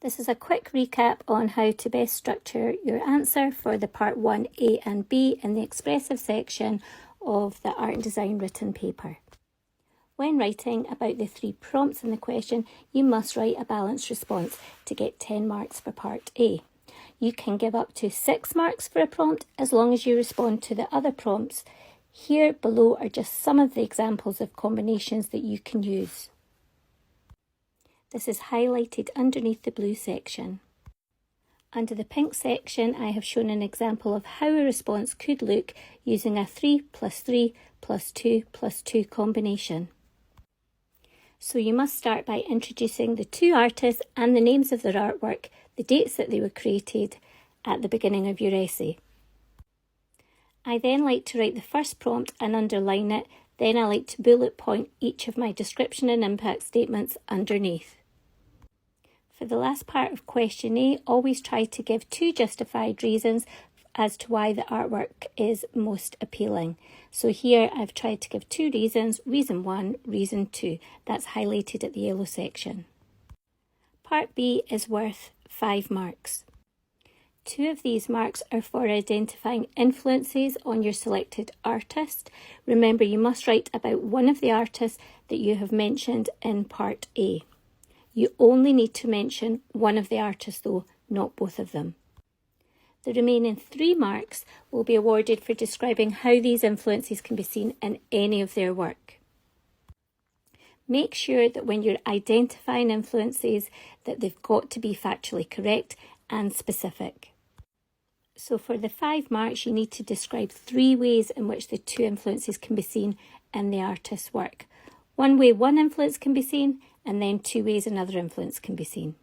This is a quick recap on how to best structure your answer for the Part 1A and B in the expressive section of the Art and Design written paper. When writing about the 3 prompts in the question, you must write a balanced response to get 10 marks for Part A. You can give up to 6 marks for a prompt as long as you respond to the other prompts. Here below are just some of the examples of combinations that you can use. This is highlighted underneath the blue section. Under the pink section, I have shown an example of how a response could look using a 3 plus 3 plus 2 plus 2 combination. So you must start by introducing the 2 artists and the names of their artwork, the dates that they were created at the beginning of your essay. I then like to write the first prompt and underline it, then I like to bullet point each of my description and impact statements underneath. For the last part of question A, always try to give 2 justified reasons as to why the artwork is most appealing. So here I've tried to give 2 reasons, reason 1, reason 2. That's highlighted at the yellow section. Part B is worth 5 marks. 2 of these marks are for identifying influences on your selected artist. Remember, you must write about one of the artists that you have mentioned in Part A. You only need to mention one of the artists though, not both of them. The remaining 3 marks will be awarded for describing how these influences can be seen in any of their work. Make sure that when you're identifying influences that they've got to be factually correct and specific. So for the 5 marks, you need to describe 3 ways in which the 2 influences can be seen in the artist's work. One way one influence can be seen, and then 2 ways another influence can be seen.